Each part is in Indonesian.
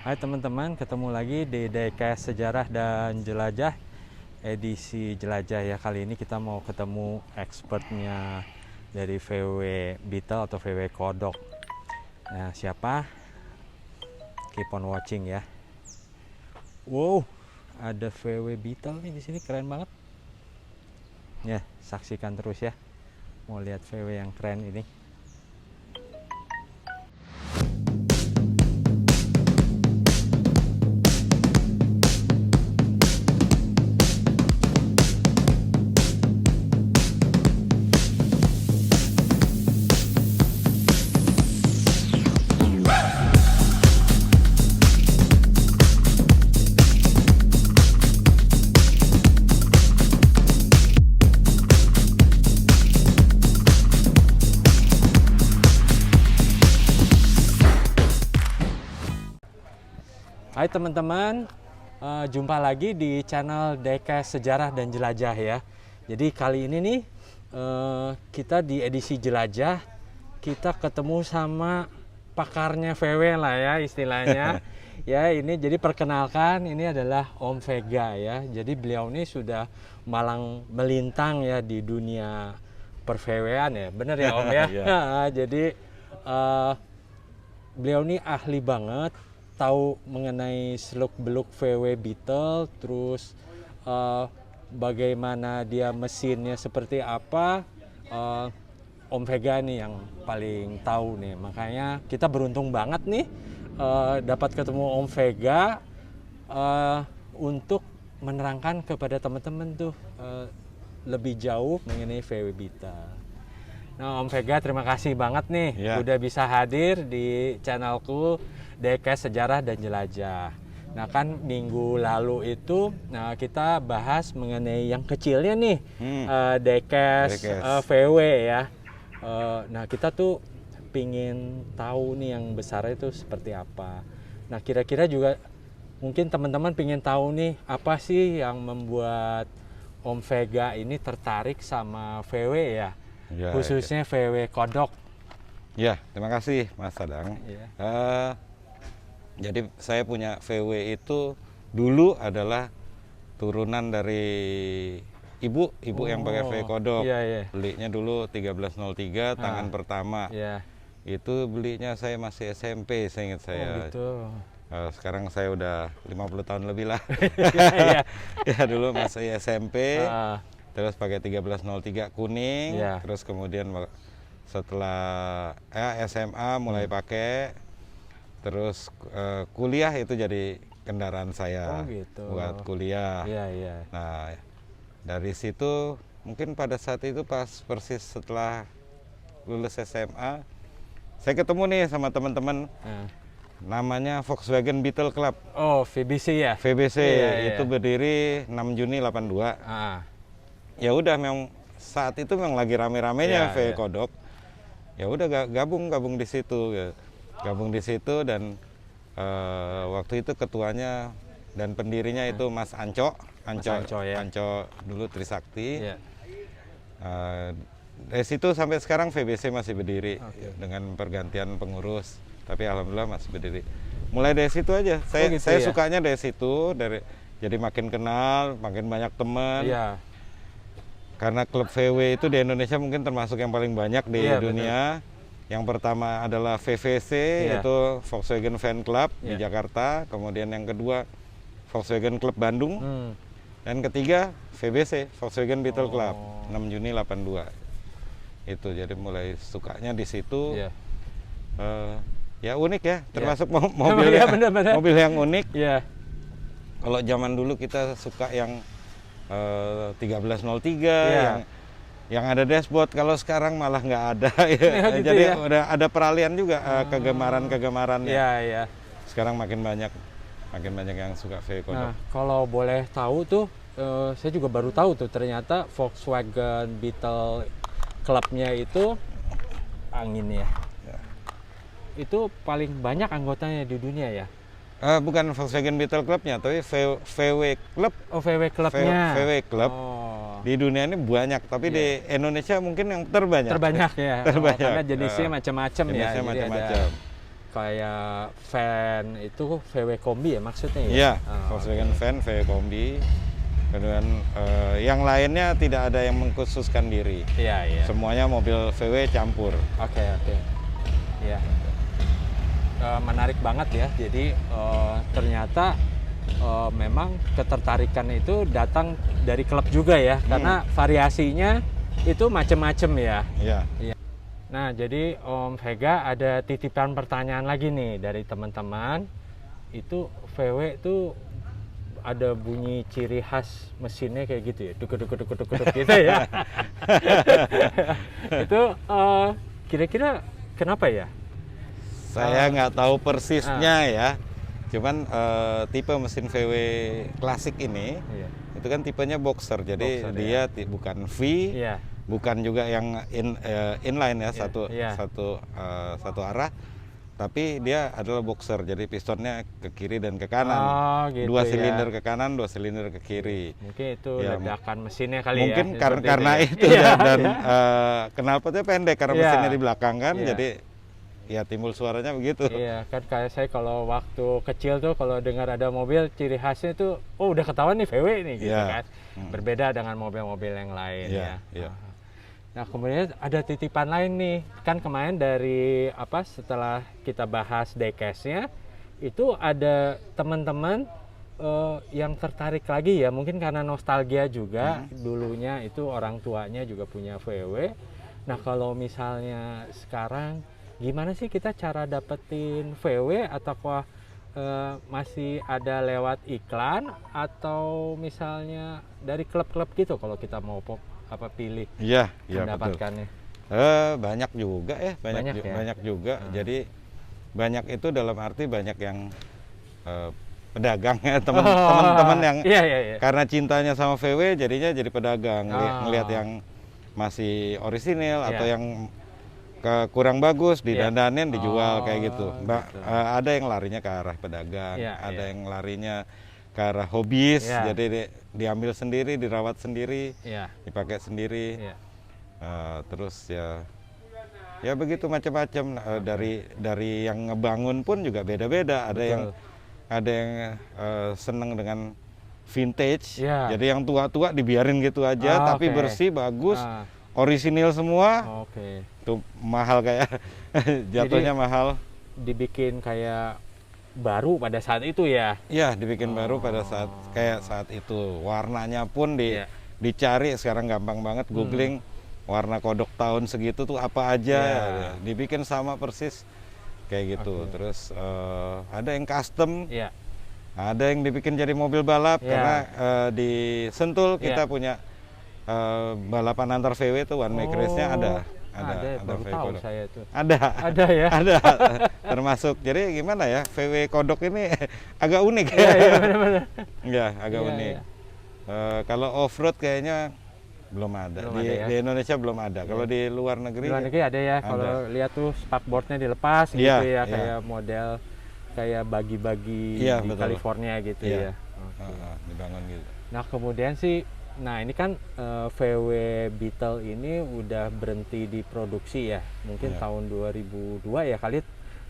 Hai teman-teman, ketemu lagi di Diecast Sejarah dan Jelajah edisi jelajah ya. Kali ini kita mau ketemu expertnya dari VW Beetle atau VW Kodok. Nah, siapa? Keep on watching ya. Wow, ada VW Beetle nih di sini, keren banget. Ya, saksikan terus ya. Mau lihat VW yang keren ini. Hai teman-teman, jumpa lagi di channel Diecast Sejarah dan Jelajah ya. Jadi kali ini nih kita di edisi jelajah, kita ketemu sama pakarnya VW lah ya istilahnya. Ya ini jadi perkenalkan, ini adalah Om Vega ya. Jadi beliau ini sudah malang melintang ya di dunia per-VW-an ya, bener ya Om ya. Jadi beliau ini ahli banget, tahu mengenai seluk-beluk VW Beetle, terus bagaimana dia mesinnya seperti apa. Om Vega nih yang paling tahu nih, makanya kita beruntung banget nih dapat ketemu Om Vega untuk menerangkan kepada teman-teman tuh lebih jauh mengenai VW Beetle. Nah, Om Vega, terima kasih banget nih udah bisa hadir di channelku Diecast Sejarah dan Jelajah. Nah kan minggu lalu itu kita bahas mengenai yang kecilnya nih, Diecast VW ya. Nah kita tuh pingin tahu nih yang besar itu seperti apa. Nah kira-kira juga mungkin teman-teman pingin tahu nih apa sih yang membuat Om Vega ini tertarik sama VW ya, khususnya VW Kodok. Ya, terima kasih Mas Sadang. Jadi saya punya VW itu dulu adalah turunan dari ibu yang pakai VW Kodok. Belinya dulu 1303 tangan pertama. Itu belinya saya masih SMP, saya ingat saya. Gitu. Sekarang saya udah 50 tahun lebih lah. Ya dulu masih SMP. Terus pakai 1303 kuning. Terus kemudian setelah SMA mulai pakai. Terus kuliah itu jadi kendaraan saya buat kuliah. Nah dari situ mungkin pada saat itu pas persis setelah lulus SMA, saya ketemu nih sama teman-teman, namanya Volkswagen Beetle Club. Oh, VBC ya? VBC itu berdiri 6 Juni 82. Ya udah, memang saat itu memang lagi rame-ramenya VW Kodok. Ya udah gabung di situ. Gabung di situ dan waktu itu ketuanya dan pendirinya itu Mas Anco dulu Trisakti. Dari situ sampai sekarang VBC masih berdiri dengan pergantian pengurus, tapi alhamdulillah masih berdiri. Mulai dari situ aja, saya sukanya dari situ, jadi makin kenal, makin banyak teman. Karena klub VW itu di Indonesia mungkin termasuk yang paling banyak di dunia. Yang pertama adalah VVC, yaitu Volkswagen Fan Club di Jakarta. Kemudian yang kedua Volkswagen Club Bandung. Dan ketiga VBC, Volkswagen Beetle Club, 6 Juni 82. Itu jadi mulai sukanya di situ. Ya unik ya, termasuk mobil yang unik. Kalau zaman dulu kita suka yang 1303 yang ada dashboard, kalau sekarang malah nggak ada gitu. Jadi udah ada peralihan juga kegemarannya. Sekarang makin banyak yang suka VW Kodok. Nah, kalau boleh tahu tuh, saya juga baru tahu tuh ternyata Volkswagen Beetle Clubnya itu angin ya. Itu paling banyak anggotanya di dunia ya? Bukan Volkswagen Beetle Clubnya, tapi VW Club. Oh, VW Clubnya. VW Club. Di dunia ini banyak, tapi di Indonesia mungkin yang terbanyak. Terbanyak ya. Karena jenisnya macam-macam ya. Jenisnya macam-macam. kayak fan itu VW Kombi ya maksudnya ya? Iya, Volkswagen Van, VW Kombi. Kemudian yang lainnya tidak ada yang mengkhususkan diri. Iya, iya. Semuanya mobil VW campur. Oke. Iya. Menarik banget ya. Jadi ternyata memang ketertarikan itu datang dari klub juga ya, karena variasinya itu macam-macam ya. Iya. Nah, jadi Om Vega ada titipan pertanyaan lagi nih dari teman-teman. Itu VW itu ada bunyi ciri khas mesinnya kayak gitu ya, duk gitu ya. Itu kira-kira kenapa ya? Saya nggak tahu persisnya ya. Cuman tipe mesin VW klasik ini itu kan tipenya boxer, jadi dia bukan V, bukan juga yang inline ya, satu arah. Tapi dia adalah boxer, jadi pistonnya ke kiri dan ke kanan. Gitu 2 silinder ke kanan, 2 silinder ke kiri. Mungkin itu ledakan mesinnya kali mungkin ya. Karena itu dan knalpotnya pendek karena mesinnya di belakang kan, jadi ya timbul suaranya begitu. Iya, kan kayak saya kalau waktu kecil tuh kalau dengar ada mobil ciri khasnya tuh, oh udah ketahuan nih VW nih gitu kan. Berbeda dengan mobil-mobil yang lain ya. Nah, kemudian ada titipan lain nih. Kan kemarin dari setelah kita bahas diecast-nya, itu ada teman-teman yang tertarik lagi ya, mungkin karena nostalgia juga. Dulunya itu orang tuanya juga punya VW. Nah, kalau misalnya sekarang gimana sih kita cara dapetin VW, ataukah masih ada lewat iklan atau misalnya dari klub-klub gitu kalau kita mau pilih mendapatkannya? Banyak juga ya, banyak juga. Jadi banyak itu dalam arti banyak yang pedagang ya, teman-teman yang karena cintanya sama VW jadinya jadi pedagang, ngelihat yang masih orisinil atau yang kurang bagus didandanin dijual kayak gitu. Ada yang larinya ke arah pedagang, ada yang larinya ke arah hobis, jadi diambil sendiri, dirawat sendiri, dipakai sendiri. Terus ya begitu macam-macam. Dari yang ngebangun pun juga beda-beda. Ada yang seneng dengan vintage, jadi yang tua-tua dibiarin gitu aja, tapi bersih, bagus, orisinil semua. Itu mahal kayak jatuhnya mahal. Dibikin kayak baru pada saat itu ya? Iya, dibikin baru pada saat itu. Warnanya pun dicari sekarang gampang banget, googling warna kodok tahun segitu tuh apa aja, dibikin sama persis kayak gitu. Terus ada yang custom, ada yang dibikin jadi mobil balap karena di Sentul kita punya balapan antar VW tuh one make race-nya ada baru tahu saya tuh. Ada ya. Ada. Termasuk. Jadi gimana ya, VW kodok ini agak unik. Benar-benar. Ya, agak unik. Kalau off-road kayaknya belum ada. Di Indonesia belum ada. Kalau di luar negeri ada ya. Kalau lihat tuh spakboardnya dilepas gitu ya, kayak model kayak bagi-bagi di California gitu ya. Dibangun gitu. Nah, kemudian sih ini kan VW Beetle ini udah berhenti diproduksi ya, mungkin tahun 2002 ya kali.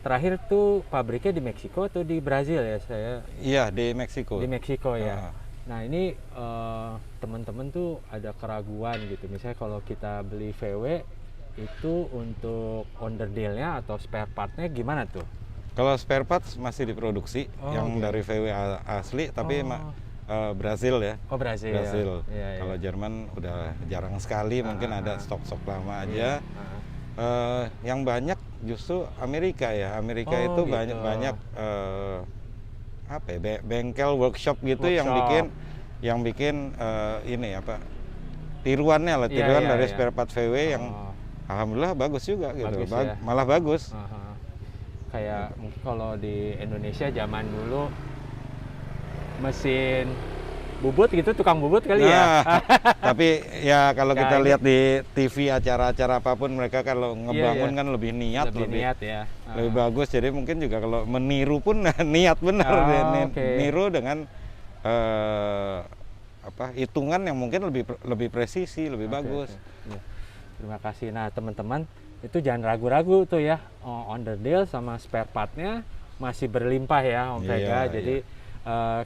Terakhir tuh pabriknya di Meksiko atau di Brazil ya saya? Iya, di Meksiko. Di Meksiko ya. Nah, ini teman-teman tuh ada keraguan gitu. Misalnya kalau kita beli VW itu untuk underdeal-nya atau spare part-nya gimana tuh? Kalau spare parts masih diproduksi dari VW asli, tapi Brazil ya. Brazil. Kalau Jerman udah jarang sekali, mungkin ada stok-stok lama aja. Yang banyak justru Amerika ya. Amerika itu gitu. banyak bengkel workshop gitu yang bikin ini tiruannya dari spare part VW yang alhamdulillah bagus juga gitu. Malah bagus. Kayak kalau di Indonesia zaman dulu mesin bubut gitu, tukang bubut kali ya. Tapi ya kalau kita lihat di TV acara-acara apapun, mereka kalau ngebangun kan lebih niat, lebih bagus. Jadi mungkin juga kalau meniru pun niat benar, niru dengan hitungan yang mungkin lebih presisi, lebih bagus. Terima kasih. Nah, teman-teman, itu jangan ragu-ragu tuh ya, underdeal sama spare partnya masih berlimpah ya Om Vega. Jadi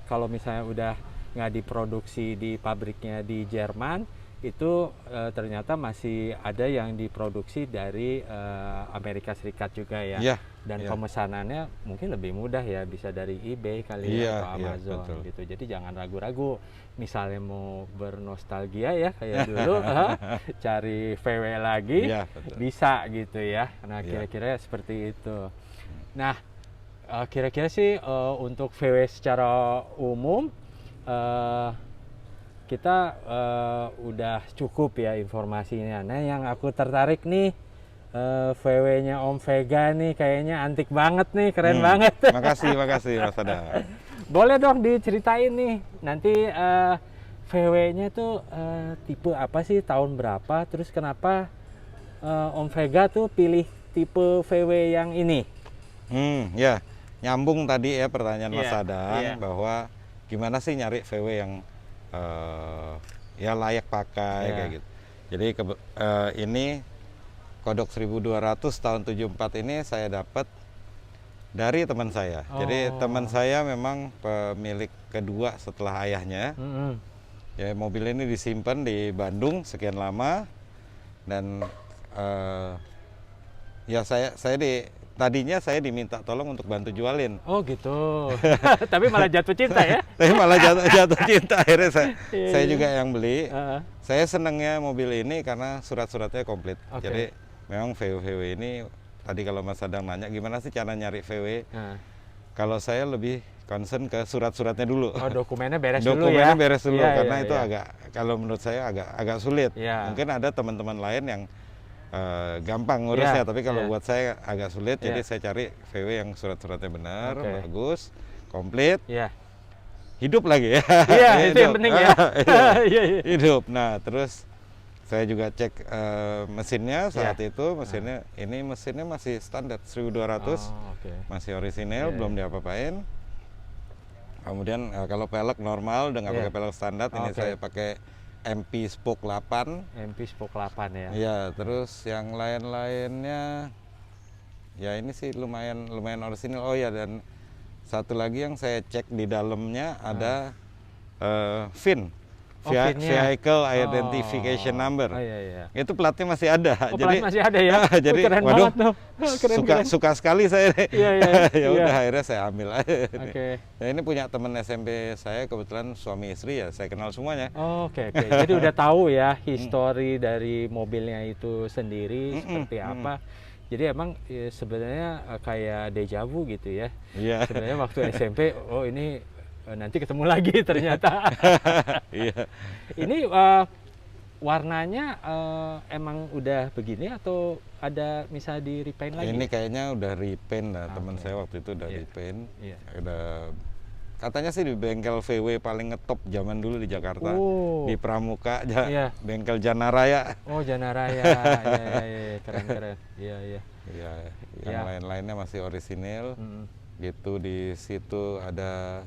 kalau misalnya udah nggak diproduksi di pabriknya di Jerman, itu ternyata masih ada yang diproduksi dari Amerika Serikat juga ya. Dan pemesanannya mungkin lebih mudah ya, bisa dari eBay kali ya atau Amazon gitu. Jadi jangan ragu-ragu, misalnya mau bernostalgia ya kayak dulu, cari VW lagi bisa gitu ya. Nah kira-kira seperti itu. Nah kira-kira sih untuk VW secara umum kita udah cukup ya informasinya. Nah yang aku tertarik nih, VW-nya Om Vega nih kayaknya antik banget nih, keren banget. Makasih Mas Adam. Boleh dong diceritain nih, nanti VW-nya tuh tipe apa sih, tahun berapa, terus kenapa Om Vega tuh pilih tipe VW yang ini? Ya, nyambung tadi ya pertanyaan Mas Adam, bahwa gimana sih nyari VW yang ya layak pakai kayak gitu. Jadi ini kodok 1200 tahun 74 ini saya dapat dari teman saya. Jadi teman saya memang pemilik kedua setelah ayahnya. Ya, mobil ini disimpan di Bandung sekian lama, dan ya tadinya saya diminta tolong untuk bantu jualin. Oh gitu. Tapi malah jatuh cinta ya? Tapi malah jatuh cinta, akhirnya saya juga yang beli. Saya senangnya mobil ini karena surat-suratnya komplit. Jadi memang VW ini, tadi kalau Mas Sadang nanya gimana sih cara nyari VW, kalau saya lebih concern ke surat-suratnya dulu. Oh, dokumennya beres dulu ya? Dokumennya beres dulu, karena itu agak, kalau menurut saya agak sulit. Mungkin ada teman-teman lain yang gampang ngurusnya, tapi kalau buat saya agak sulit. Jadi saya cari VW yang surat-suratnya benar, bagus, komplit, hidup lagi ya. Iya, itu yang penting ya. Hidup. Nah, terus saya juga cek mesinnya saat itu, mesinnya masih standar 1200, masih orisinil, belum diapa-apain. Kemudian kalau pelek normal, udah nggak pakai pelek standar, ini saya pakai MP Spoke 8. MP Spoke 8 ya. Iya, terus yang lain-lainnya ya ini sih lumayan orisinil. Oh ya, dan satu lagi yang saya cek di dalamnya ada VIN. Vehicle Identification Number. Itu platnya masih ada. Jadi masih ada ya. Jadi keren waduh, banget tuh. suka sekali saya. Ya udah, akhirnya saya ambil aja. Ya, ini punya teman SMP saya, kebetulan suami istri ya, saya kenal semuanya. Oke. Jadi udah tahu ya histori dari mobilnya itu sendiri seperti apa. Jadi emang sebenarnya kayak deja vu gitu ya. Sebenarnya waktu SMP, oh ini nanti ketemu lagi ternyata. Ini warnanya emang udah begini atau ada bisa di repaint lagi? Ini kayaknya udah repaint lah, teman saya waktu itu udah repaint. Udah, katanya sih di bengkel VW paling ngetop zaman dulu di Jakarta, di Pramuka, bengkel Janaraya. Oh, Janaraya. Keren. Iya. Yang lain-lainnya masih orisinil. Gitu, di situ ada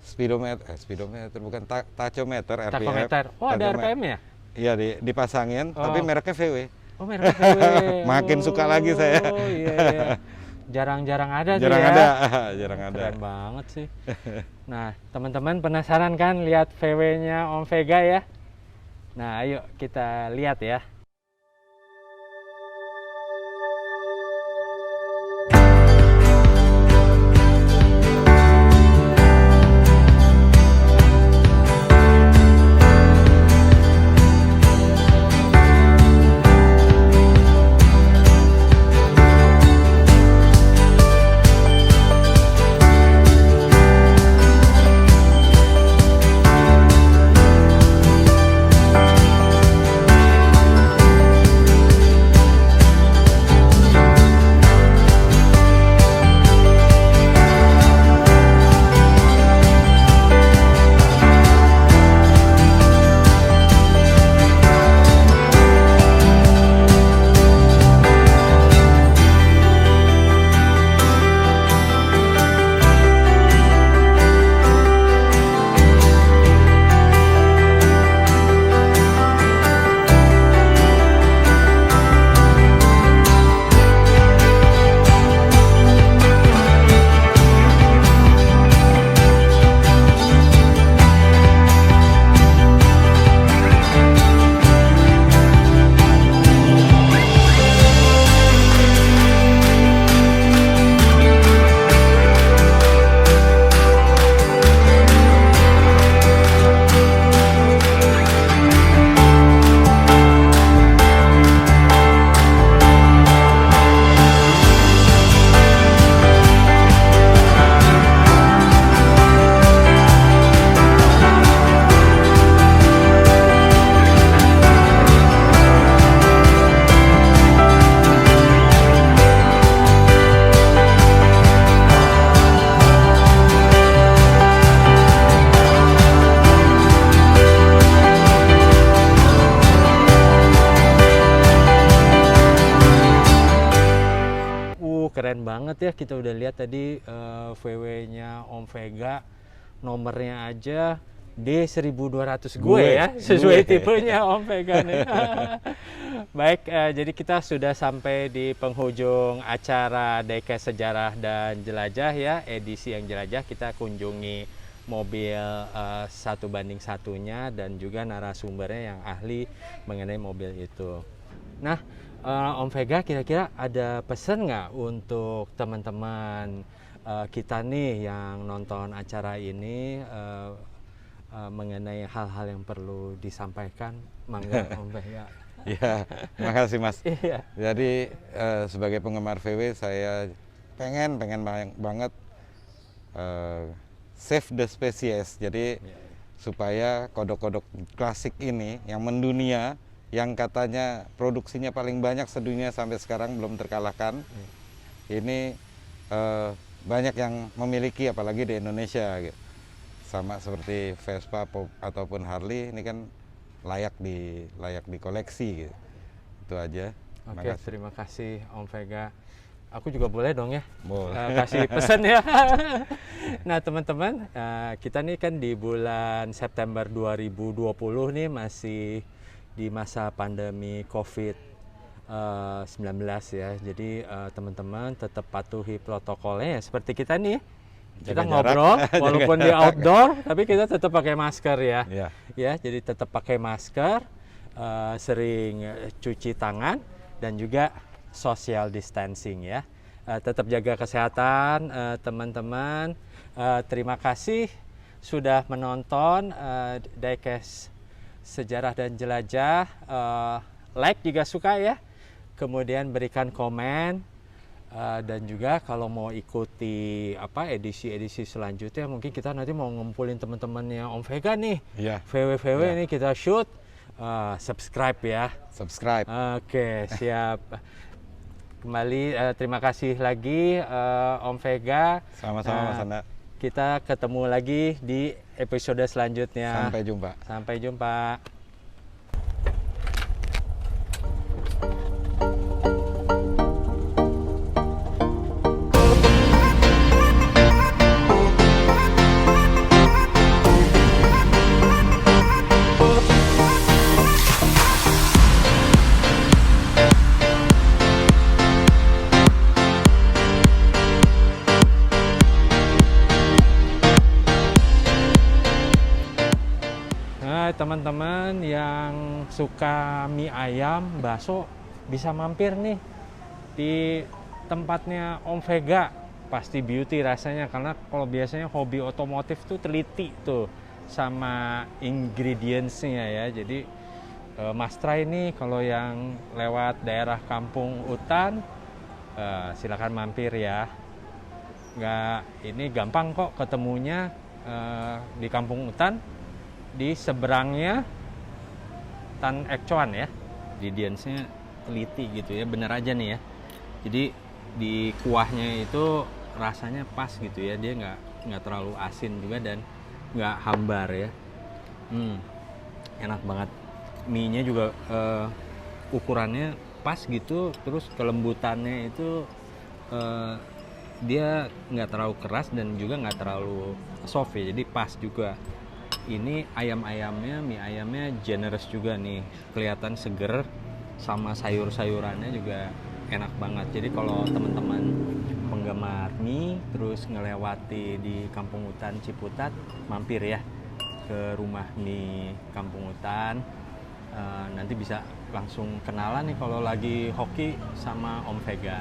speedometer bukan tachometer, RPM. Tachometer. Oh, ada RPM ya? Iya, dipasangin, tapi mereknya VW. Oh, mereknya VW. Makin suka lagi saya. Oh iya. Jarang-jarang ada tuh ya. Jarang ada. Keren banget sih. Nah, teman-teman penasaran kan lihat VW-nya Om Vega ya? Nah, ayo kita lihat ya. Keren banget ya, kita udah lihat tadi VW-nya Om Vega, nomornya aja D1200 gue ya, sesuai tipenya Om Vega nih. Baik, jadi kita sudah sampai di penghujung acara Diecast Sejarah dan Jelajah ya, edisi yang jelajah. Kita kunjungi mobil satu banding satunya dan juga narasumbernya yang ahli mengenai mobil itu. Nah, Om Vega, kira-kira ada pesan nggak untuk teman-teman kita nih yang nonton acara ini mengenai hal-hal yang perlu disampaikan? Mangga Om Vega. Ya, makasih Mas. Iya. Jadi sebagai penggemar VW saya pengen banget save the species. Jadi supaya kodok-kodok klasik ini yang mendunia, yang katanya produksinya paling banyak sedunia sampai sekarang belum terkalahkan, ini banyak yang memiliki, apalagi di Indonesia gitu. Sama seperti Vespa ataupun Harley, ini kan layak dikoleksi gitu. Itu aja. Oke, terima kasih Om Vega. Aku juga boleh dong ya, kasih pesan ya. Nah teman-teman, kita nih kan di bulan September 2020 nih, masih di masa pandemi COVID-19 ya. Jadi teman-teman tetap patuhi protokolnya ya, seperti kita nih. Kita ngobrol walaupun di outdoor, tapi kita tetap pakai masker ya. Ya, jadi tetap pakai masker, sering cuci tangan, dan juga social distancing ya. Tetap jaga kesehatan teman-teman. Terima kasih sudah menonton Diecast Sejarah dan Jelajah. Like jika suka ya, kemudian berikan komen. Dan juga kalau mau ikuti edisi-edisi selanjutnya, mungkin kita nanti mau ngumpulin teman-temannya Om Vega nih, VW ini kita shoot, subscribe ya. Oke, siap. Kembali terima kasih lagi Om Vega. Sama-sama Mas Anda. Kita ketemu lagi di episode selanjutnya. Sampai jumpa. Teman-teman yang suka mie ayam, bakso, bisa mampir nih di tempatnya Om Vega. Pasti beauty rasanya, karena kalau biasanya hobi otomotif tuh teliti tuh sama ingredientsnya ya. Jadi Mas try nih kalau yang lewat daerah Kampung Utan, silakan mampir ya. Ini gampang kok ketemunya di Kampung Utan. Di seberangnya Tan Ek Chuan ya, ingredientsnya teliti gitu ya, bener aja nih ya. Jadi di kuahnya itu rasanya pas gitu ya, dia nggak terlalu asin juga dan nggak hambar ya. Enak banget. Mie-nya juga ukurannya pas gitu, terus kelembutannya itu dia nggak terlalu keras dan juga nggak terlalu soft ya, jadi pas juga. Ini mie ayamnya generous juga nih, kelihatan seger, sama sayur-sayurannya juga enak banget. Jadi kalau teman-teman penggemar mie terus ngelewati di Kampung Utan Ciputat, mampir ya ke rumah mie Kampung Utan. Nanti bisa langsung kenalan nih kalau lagi hoki sama Om Vega.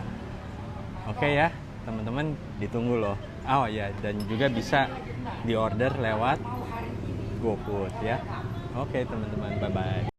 Oke ya teman-teman, ditunggu loh. Oh ya, dan juga bisa diorder lewat GoFood ya. Oke teman-teman, bye-bye.